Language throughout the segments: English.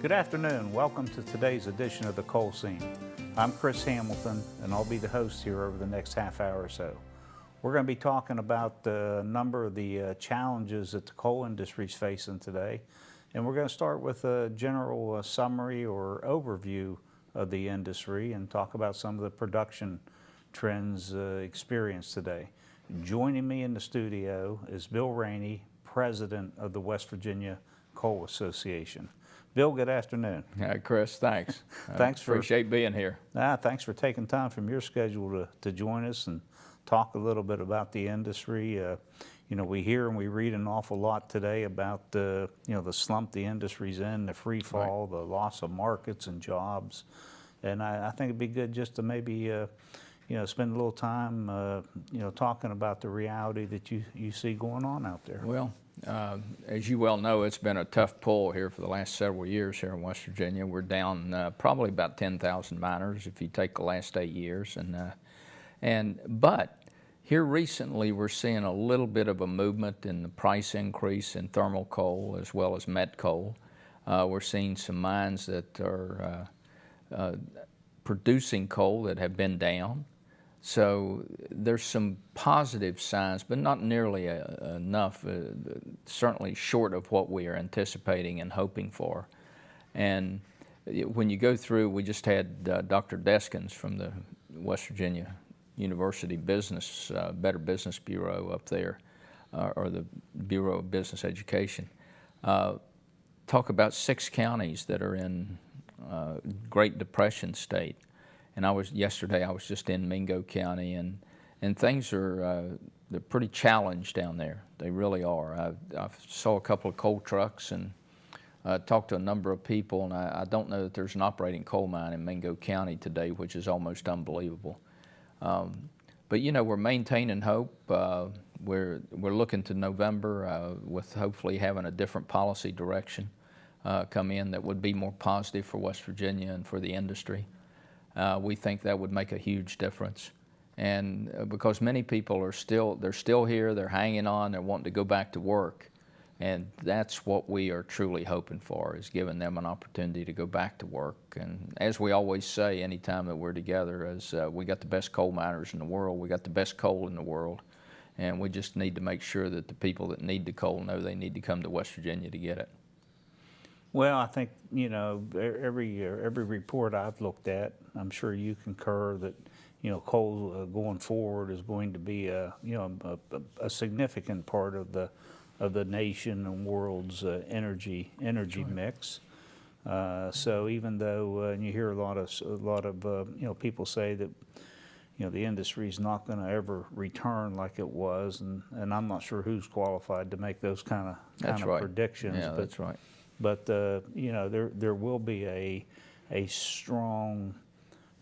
Good afternoon. Welcome to today's edition of the Coal Scene. I'm Chris Hamilton, and I'll be the host here over the next half hour or so. We're going to be talking about a number of the challenges that the coal industry is facing today, and we're going to start with a general summary or overview of the industry and talk about some of the production trends experienced today. Joining me in the studio is Bill Rainey, President of the West Virginia Coal Association. Bill, good afternoon. Chris, thanks. Appreciate being here. Thanks for taking time from your schedule to join us and talk a little bit about the industry. We hear and we read an awful lot today about the slump the industry's in, the free fall, the loss of markets and jobs. And I think it'd be good just to maybe spend a little time talking about the reality that you see going on out there. Well, as you well know, it's been a tough pull here for the last several years here in West Virginia. We're down probably about 10,000 miners if you take the last 8 years, but here recently we're seeing a little bit of a movement in the price increase in thermal coal as well as met coal. We're seeing some mines that are producing coal that have been down. So there's some positive signs, but not nearly enough, certainly short of what we are anticipating and hoping for. And when you go through, we just had Dr. Deskins from the West Virginia University Better Business Bureau up there, or the Bureau of Business Education, talk about 6 counties that are in Great Depression state. And yesterday I was just in Mingo County, and things are they're pretty challenged down there. They really are. I saw a couple of coal trucks and talked to a number of people, and I don't know that there's an operating coal mine in Mingo County today, which is almost unbelievable. But we're maintaining hope. We're looking to November with hopefully having a different policy direction come in that would be more positive for West Virginia and for the industry. We think that would make a huge difference, and because many people are still here, they're hanging on, they're wanting to go back to work, and that's what we are truly hoping for, is giving them an opportunity to go back to work. And as we always say, anytime that we're together, is we got the best coal miners in the world, we got the best coal in the world, and we just need to make sure that the people that need the coal know they need to come to West Virginia to get it. Well, I think, every report I've looked at, I'm sure you concur that, coal going forward is going to be a significant part of the nation and world's energy mix. So even though, and you hear a lot of people say that, the industry is not going to ever return like it was, and I'm not sure who's qualified to make those kind of predictions. Yeah, that's right. But there will be a strong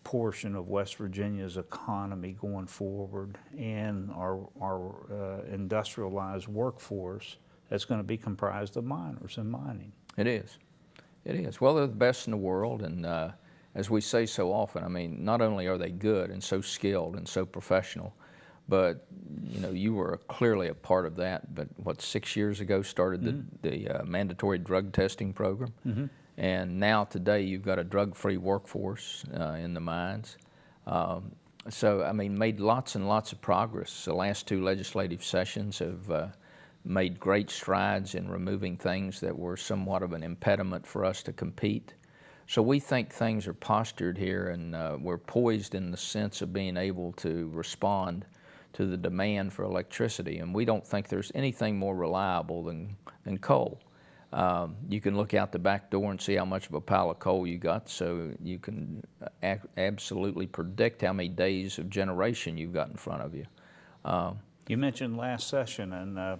portion of West Virginia's economy going forward, and our industrialized workforce that's going to be comprised of miners and mining. It is. Well, they're the best in the world, and as we say so often, I mean, not only are they good and so skilled and so professional, but you were clearly a part of that. But 6 years ago started the mandatory drug testing program, and now today you've got a drug-free workforce in the mines. So I mean, made lots and lots of progress. The last 2 legislative sessions have made great strides in removing things that were somewhat of an impediment for us to compete. So we think things are postured here, and we're poised in the sense of being able to respond to the demand for electricity, and we don't think there's anything more reliable than coal. You can look out the back door and see how much of a pile of coal you got, so you can absolutely predict how many days of generation you've got in front of you. You mentioned last session, and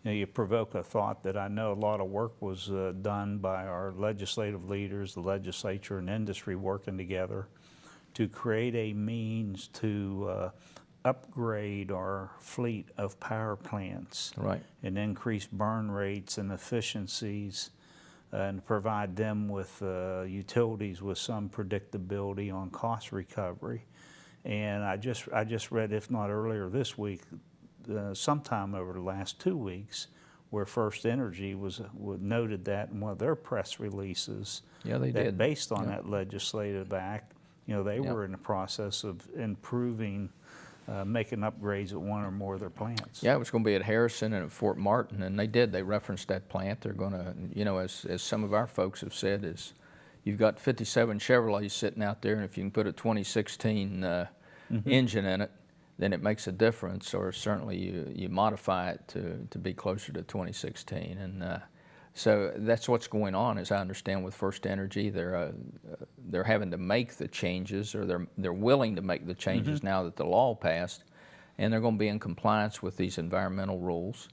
you provoke a thought that I know a lot of work was done by our legislative leaders, the legislature and industry working together to create a means to upgrade our fleet of power plants, right, and increase burn rates and efficiencies, and provide them with utilities with some predictability on cost recovery. And I just read, if not earlier this week, sometime over the last 2 weeks, where First Energy was noted that in one of their press releases. Yeah, they that did. Based on Yeah. that legislative act, they Yeah. were in the process of improving, making upgrades at one or more of their plants. Yeah, it was going to be at Harrison and at Fort Martin, and they did. They referenced that plant. They're going to, as some of our folks have said, is you've got 57 Chevrolets sitting out there, and if you can put a 2016 engine in it, then it makes a difference, or certainly you modify it to be closer to 2016. And so that's what's going on, as I understand, with First Energy. They're having to make the changes, or they're willing to make the changes now that the law passed, and they're going to be in compliance with these environmental rules,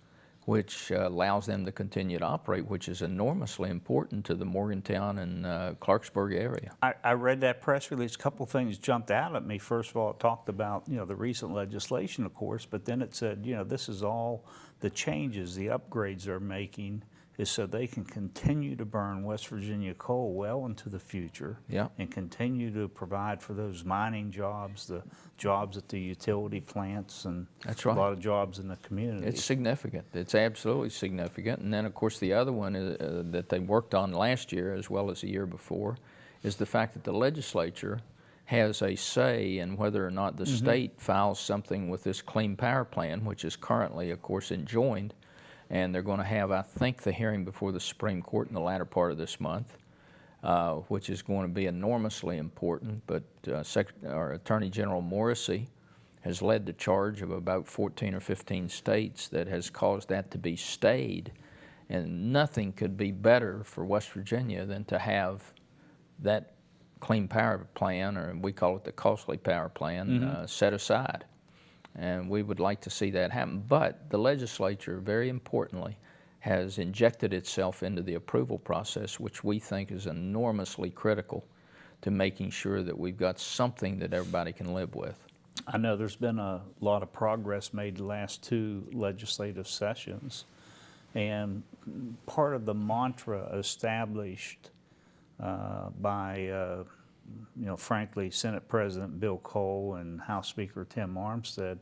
which allows them to continue to operate, which is enormously important to the Morgantown and Clarksburg area. I read that press release. A couple things jumped out at me. First of all, it talked about the recent legislation, of course, but then it said this is all the changes, the upgrades they're making is so they can continue to burn West Virginia coal well into the future. Yeah. And continue to provide for those mining jobs, the jobs at the utility plants, and That's right. a lot of jobs in the community. It's significant. It's absolutely significant. And then, of course, the other one that they worked on last year as well as the year before is the fact that the legislature has a say in whether or not the state files something with this Clean Power Plan, which is currently, of course, enjoined. And they're going to have, I think, the hearing before the Supreme Court in the latter part of this month, which is going to be enormously important. But our Attorney General Morrissey has led the charge of about 14 or 15 states that has caused that to be stayed. And nothing could be better for West Virginia than to have that Clean Power Plan, or we call it the Costly Power Plan, set aside. And we would like to see that happen. But the legislature, very importantly, has injected itself into the approval process, which we think is enormously critical to making sure that we've got something that everybody can live with. I know there's been a lot of progress made the last two legislative sessions, and part of the mantra established by frankly, Senate President Bill Cole and House Speaker Tim Armstead,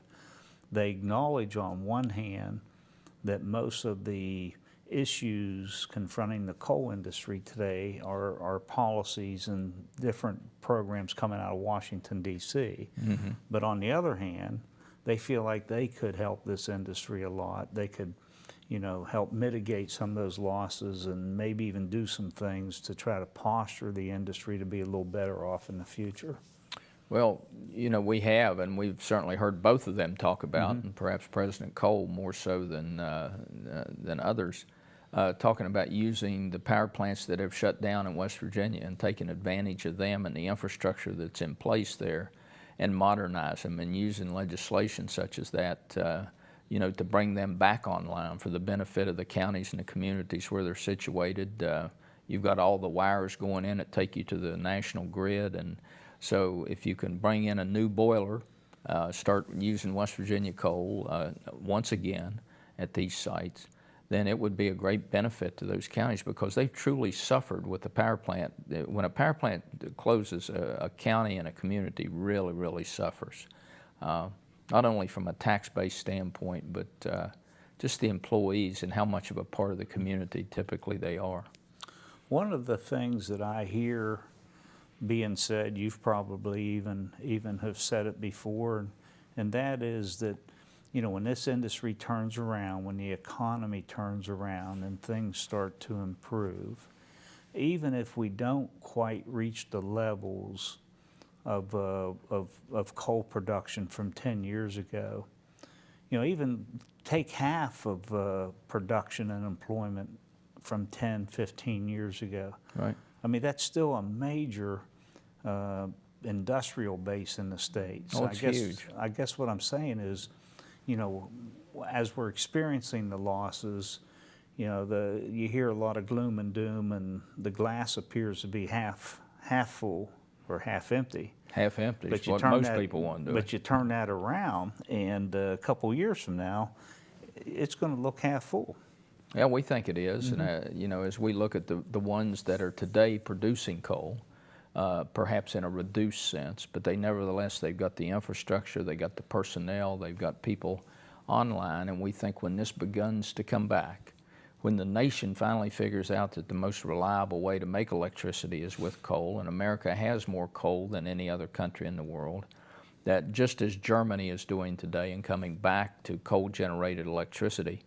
they acknowledge on one hand that most of the issues confronting the coal industry today are policies and different programs coming out of Washington, D.C. But on the other hand, they feel like they could help this industry a lot. They could help mitigate some of those losses and maybe even do some things to try to posture the industry to be a little better off in the future. Well, we have, and we've certainly heard both of them talk about, and perhaps President Cole more so than others, talking about using the power plants that have shut down in West Virginia and taking advantage of them and the infrastructure that's in place there and modernize them, and using legislation such as that to bring them back online for the benefit of the counties and the communities where they're situated. You've got all the wires going in that take you to the national grid, and so if you can bring in a new boiler, start using West Virginia coal once again at these sites, then it would be a great benefit to those counties, because they've truly suffered with the power plant. When a power plant closes, a county and a community really, really suffers. Not only from a tax-based standpoint, but just the employees and how much of a part of the community typically they are. One of the things that I hear being said, you've probably even have said it before, and that is that when this industry turns around, when the economy turns around and things start to improve, even if we don't quite reach the levels of coal production from 10 years ago, even take half of production and employment from 10, 15 years ago. Right. I mean, that's still a major industrial base in the state. Oh, it's huge. I guess what I'm saying is, as we're experiencing the losses, you hear a lot of gloom and doom, and the glass appears to be half full or half empty. Half empty But is you what turn most that, people want to do. But you turn that around, and a couple years from now, it's going to look half full. Yeah, we think it is. And as we look at the ones that are today producing coal, perhaps in a reduced sense, but nevertheless they've got the infrastructure, they got the personnel, they've got people online, and we think when this begins to come back, when the nation finally figures out that the most reliable way to make electricity is with coal, and America has more coal than any other country in the world, that just as Germany is doing today and coming back to coal-generated electricity,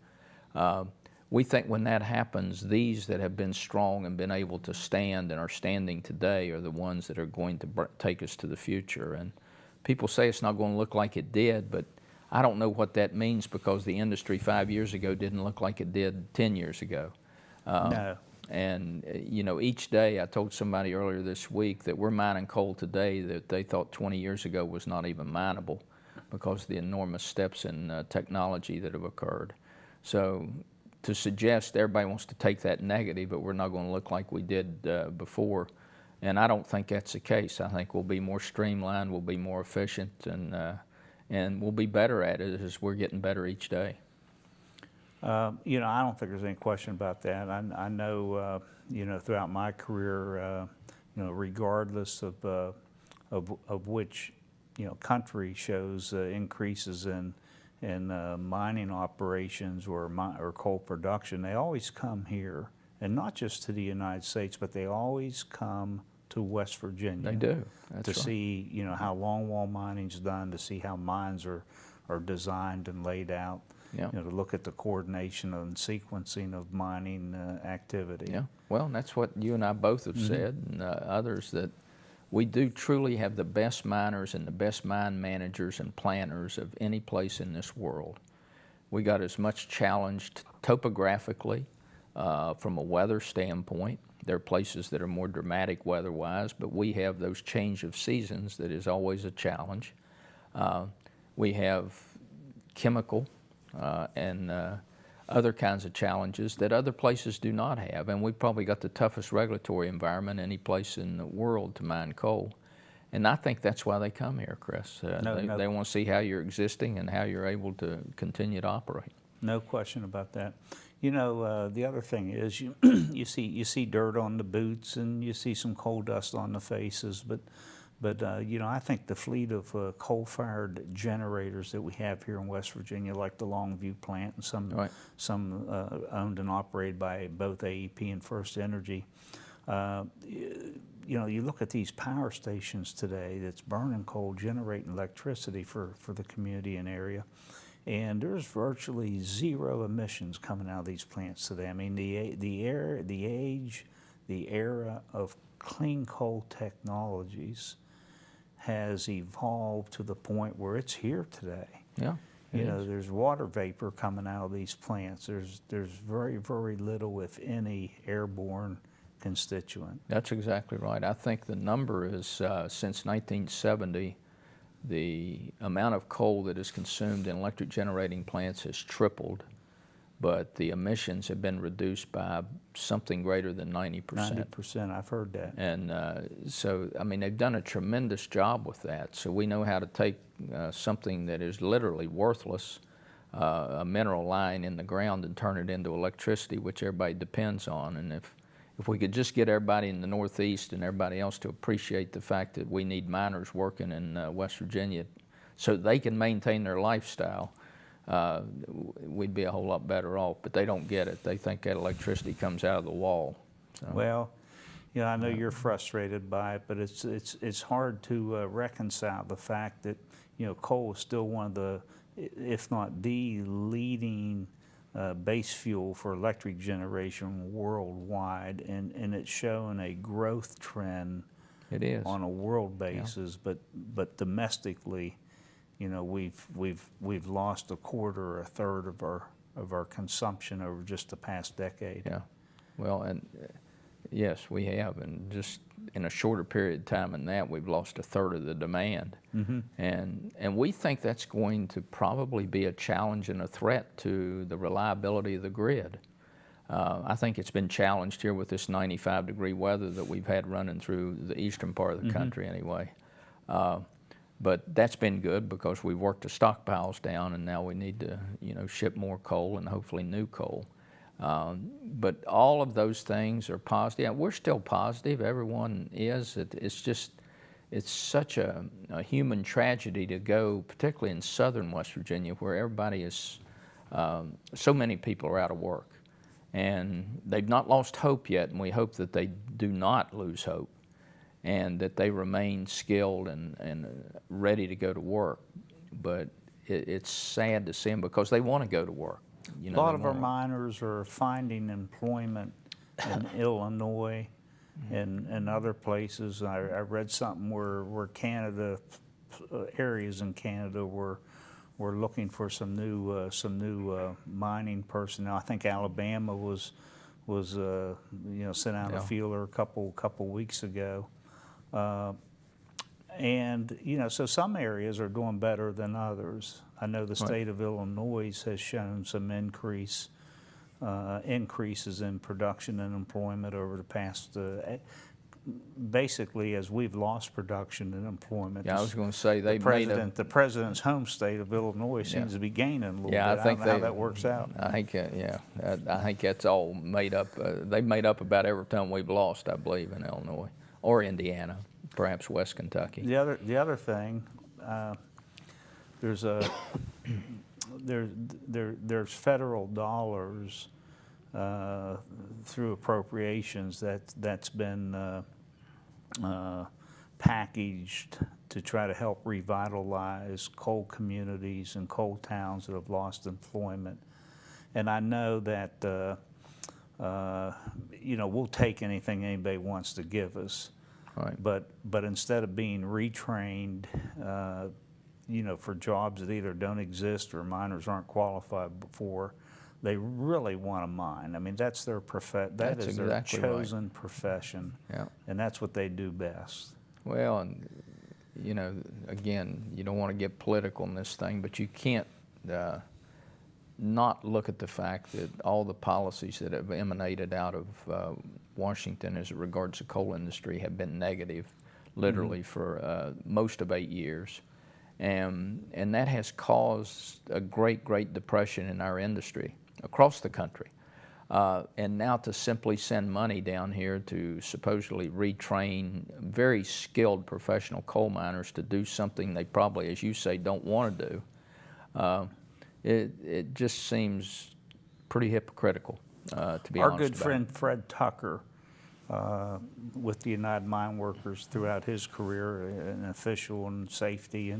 we think when that happens, these that have been strong and been able to stand and are standing today are the ones that are going to take us to the future. And people say it's not going to look like it did, but I don't know what that means, because the industry 5 years ago didn't look like it did 10 years ago. No. And each day, I told somebody earlier this week that we're mining coal today that they thought 20 years ago was not even mineable, because of the enormous steps in technology that have occurred. So to suggest everybody wants to take that negative, but we're not going to look like we did before, and I don't think that's the case. I think we'll be more streamlined, we'll be more efficient, and we'll be better at it as we're getting better each day. I don't think there's any question about that. I know, throughout my career, regardless of which, country shows increases in mining operations or coal production, they always come here, and not just to the United States, but they always come to West Virginia. They do. That's to right. see, how longwall mining's done, to see how mines are designed and laid out. Yeah. To look at the coordination and sequencing of mining activity. Yeah, well, that's what you and I both have said, and others, that we do truly have the best miners and the best mine managers and planners of any place in this world. We got as much challenged topographically from a weather standpoint. There are places that are more dramatic weather-wise, but we have those change of seasons that is always a challenge. We have chemical and other kinds of challenges that other places do not have, and we've probably got the toughest regulatory environment any place in the world to mine coal. And I think that's why they come here, Chris. They want to see how you're existing and how you're able to continue to operate. No question about that. The other thing is you see dirt on the boots, and you see some coal dust on the faces, but I think the fleet of coal-fired generators that we have here in West Virginia, like the Longview plant, and some owned and operated by both AEP and First Energy, you look at these power stations today that's burning coal, generating electricity for the community and area, and there's virtually zero emissions coming out of these plants today. I mean, the era of clean coal technologies has evolved to the point where it's here today. Yeah. There's water vapor coming out of these plants. There's very, very little, if any, airborne constituent. That's exactly right. I think the number is, since 1970, the amount of coal that is consumed in electric generating plants has tripled, but the emissions have been reduced by something greater than 90%. 90%, I've heard that. And so, I mean, they've done a tremendous job with that. So we know how to take something that is literally worthless, a mineral lying in the ground, and turn it into electricity, which everybody depends on. And if we could just get everybody in the Northeast and everybody else to appreciate the fact that we need miners working in West Virginia so they can maintain their lifestyle, we'd be a whole lot better off. But they don't get it. They think that electricity comes out of the wall. So. Well, I know you're frustrated by it, but it's hard to reconcile the fact that coal is still one of the, if not the leading base fuel for electric generation worldwide, and it's showing a growth trend. It is on a world basis, yeah. but domestically, we've lost a quarter or a third of our consumption over just the past decade. Yeah, well, and yes, we have, and just in a shorter period of time than that, we've lost a third of the demand. Mm-hmm. And we think that's going to probably be a challenge and a threat to the reliability of the grid. I think it's been challenged here with this 95-degree weather that we've had running through the eastern part of the mm-hmm. country anyway. But that's been good because we've worked the stockpiles down, and now we need to ship more coal and hopefully new coal. But all of those things are positive. Yeah, we're still positive. Everyone is. It's such a human tragedy to go, particularly in southern West Virginia, where everybody is, so many people are out of work. And they've not lost hope yet, and we hope that they do not lose hope and that they remain skilled and ready to go to work. But it's sad to see them because they want to go to work. You know, A lot they of our wanna- miners are finding employment in Illinois and other places. I read something where Canada, areas in Canada were looking for some new mining personnel. I think Alabama was sent out Yeah. a feeler a couple weeks ago. And so some areas are doing better than others. I know the state of Illinois has shown some increases in production and employment over the past. Basically, as we've lost production and employment. Yeah, I was going to say they made a. The president's home state of Illinois seems to be gaining a little Yeah, bit. I think don't know how that works out. I think, I think that's all made up. They've made up about every time we've lost, I believe, in Illinois or Indiana, perhaps West Kentucky. The other thing, there's federal dollars through appropriations that's been packaged to try to help revitalize coal communities and coal towns that have lost employment. And I know that we'll take anything anybody wants to give us. Right. But instead of being retrained, for jobs that either don't exist or miners aren't qualified for, they really want to mine. I mean, that's their That's is exactly their right. chosen profession, Yeah. and that's what they do best. Well, and again, you don't want to get political in this thing, but you can't not look at the fact that all the policies that have emanated out of Washington as it regards the coal industry have been negative, literally, for most of 8 years. And that has caused a great depression in our industry across the country. And now to simply send money down here to supposedly retrain very skilled professional coal miners to do something they probably, as you say, don't want to do, it just seems pretty hypocritical, to be Our honest good about friend Fred Tucker, with the United Mine Workers throughout his career, an official in safety,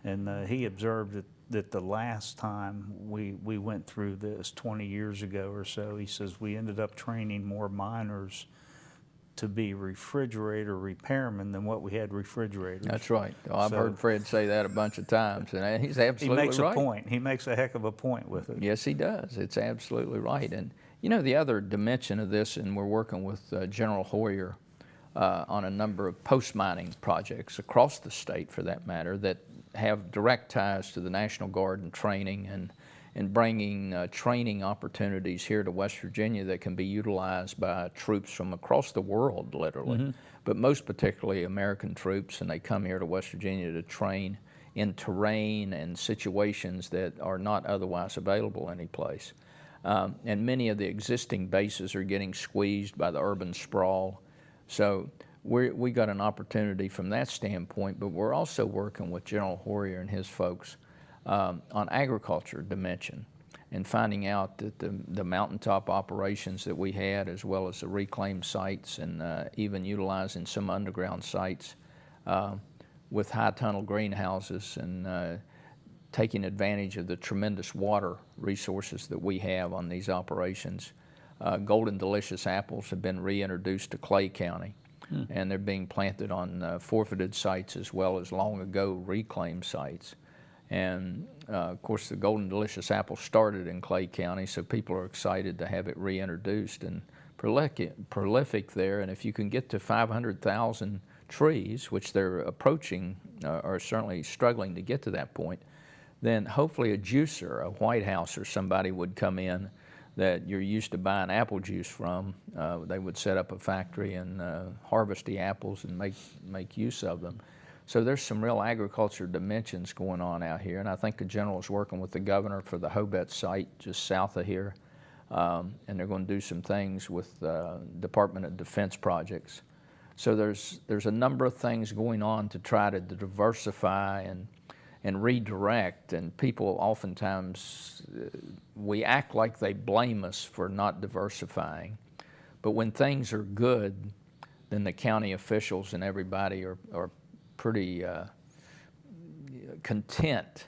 and he observed that the last time we went through this 20 years ago or so, he says we ended up training more miners to be refrigerator repairmen than what we had refrigerators. That's right. Oh, I've So- heard Fred say that a bunch of times, and he's He absolutely makes right. a point. He makes a heck of a point with it. Yes, he does. It's absolutely right. And the other dimension of this, and we're working with General Hoyer on a number of post-mining projects across the state, for that matter, that have direct ties to the National Guard and training and bringing training opportunities here to West Virginia that can be utilized by troops from across the world, literally, but most particularly American troops, and they come here to West Virginia to train in terrain and situations that are not otherwise available anyplace. And many of the existing bases are getting squeezed by the urban sprawl. So we got an opportunity from that standpoint, but we're also working with General Hoyer and his folks on agriculture dimension and finding out that the mountaintop operations that we had, as well as the reclaimed sites and even utilizing some underground sites with high tunnel greenhouses and taking advantage of the tremendous water resources that we have on these operations. Golden Delicious apples have been reintroduced to Clay County, and they're being planted on forfeited sites as well as long ago reclaimed sites. And of course, the Golden Delicious apple started in Clay County, so people are excited to have it reintroduced and prolific there. And if you can get to 500,000 trees, which they're approaching, or certainly struggling to get to that point, then hopefully a juicer, a White House or somebody would come in that you're used to buying apple juice from. They would set up a factory and harvest the apples and make use of them. So there's some real agriculture dimensions going on out here, and I think the general is working with the governor for the Hobet site just south of here, and they're going to do some things with Department of Defense projects. So there's a number of things going on to try to diversify and redirect. And people oftentimes, we act like they blame us for not diversifying. But when things are good, then the county officials and everybody are pretty content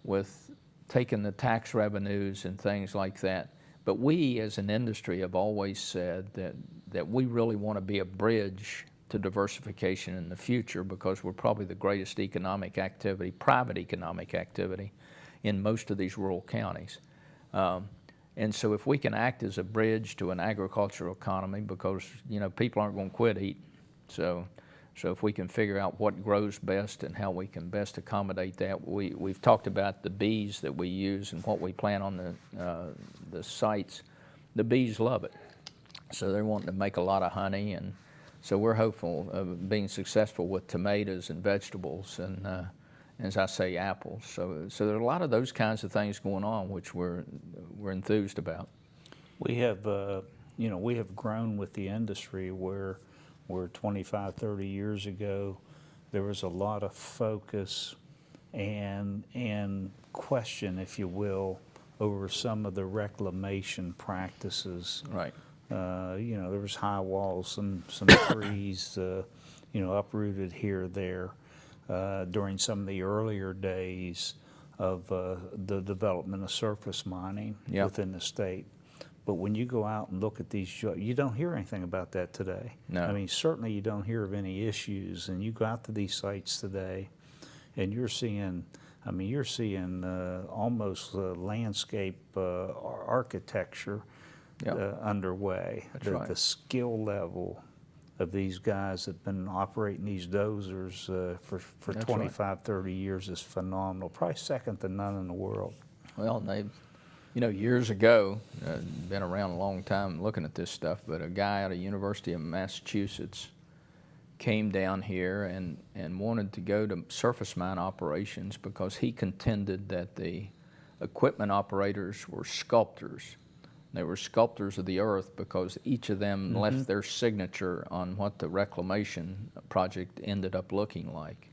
with taking the tax revenues and things like that. But we as an industry have always said that we really want to be a bridge to diversification in the future, because we're probably the greatest economic activity, private economic activity, in most of these rural counties. And so if we can act as a bridge to an agricultural economy, because people aren't going to quit eating. So if we can figure out what grows best and how we can best accommodate that. We've talked about the bees that we use and what we plant on the sites. The bees love it. So they're wanting to make a lot of honey, and so we're hopeful of being successful with tomatoes and vegetables and, as I say, apples. So there are a lot of those kinds of things going on, which we're enthused about. We have, we have grown with the industry where 25, 30 years ago, there was a lot of focus and question, if you will, over some of the reclamation practices. Right. There was high walls, some trees, uprooted here or there during some of the earlier days of the development of surface mining within the state. But when you go out and look at these, you don't hear anything about that today. No. I mean, certainly you don't hear of any issues. And you go out to these sites today, and you're seeing almost landscape architecture underway. That's right. The skill level of these guys that have been operating these dozers for 25, right. 30 years is phenomenal. Probably second to none in the world. Well, they've, years ago, been around a long time looking at this stuff, but a guy out of University of Massachusetts came down here and wanted to go to surface mine operations because he contended that the equipment operators were sculptors. They were sculptors of the earth because each of them left their signature on what the reclamation project ended up looking like.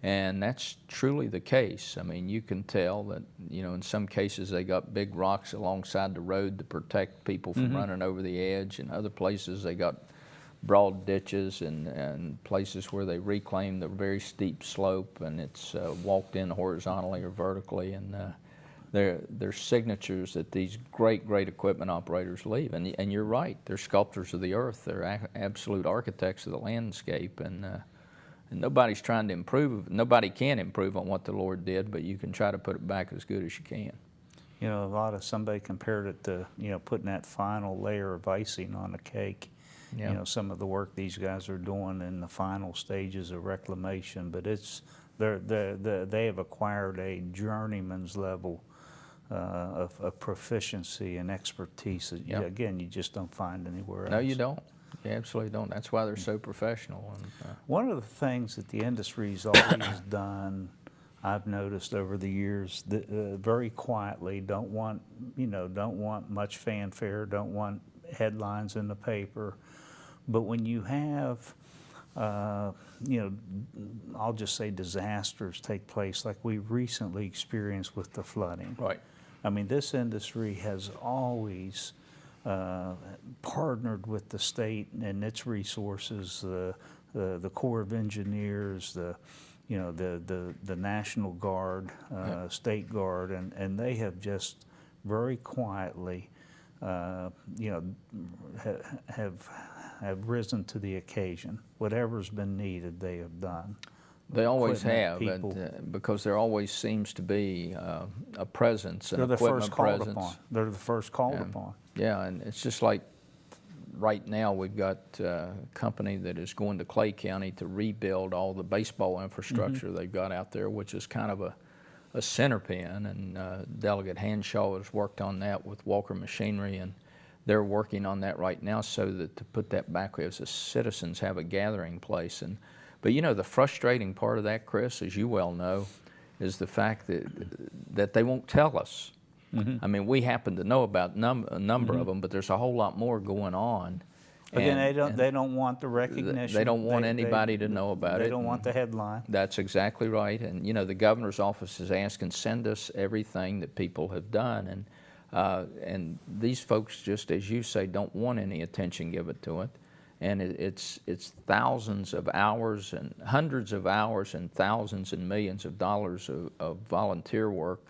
And that's truly the case. I mean, you can tell that, in some cases they got big rocks alongside the road to protect people from running over the edge. In other places they got broad ditches and places where they reclaimed the very steep slope, and it's walked in horizontally or vertically. And they're signatures that these great equipment operators leave. And you're right, they're sculptors of the earth. They're absolute architects of the landscape. And nobody's trying to improve. Nobody can improve on what the Lord did, but you can try to put it back as good as you can. Somebody compared it to, putting that final layer of icing on the cake. Yeah. Some of the work these guys are doing in the final stages of reclamation, but they have acquired a journeyman's level of proficiency and expertise that, again, you just don't find anywhere else. No, you don't. You absolutely don't. That's why they're so professional. And, one of the things that the industry's always done, I've noticed over the years, that, very quietly, don't want much fanfare, don't want headlines in the paper, but when you have I'll just say disasters take place like we recently experienced with the flooding. right. I mean, this industry has always partnered with the state and its resources, the Corps of Engineers, the National Guard, State Guard, and they have just very quietly, have risen to the occasion. Whatever's been needed, they have done. They always Equipment, have, people. because there always seems to be a presence, an They're the equipment first called presence. upon. They're the first called upon. Yeah, and it's just like right now we've got a company that is going to Clay County to rebuild all the baseball infrastructure they've got out there, which is kind of a center pin, and Delegate Hanshaw has worked on that with Walker Machinery, and they're working on that right now so that to put that back as the citizens have a gathering place. But the frustrating part of that, Chris, as you well know, is the fact that they won't tell us. I mean, we happen to know about a number of them, but there's a whole lot more going on. Again, And they don't want the recognition. they don't want anybody to know about it. They don't want the headline. That's exactly right. And, you know, the governor's office is asking, send us everything that people have done. And these folks, just as you say, don't want any attention given to it. And it's thousands of hours and hundreds of hours and thousands and millions of dollars of volunteer work,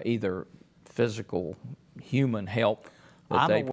either physical, human help that I'm they aware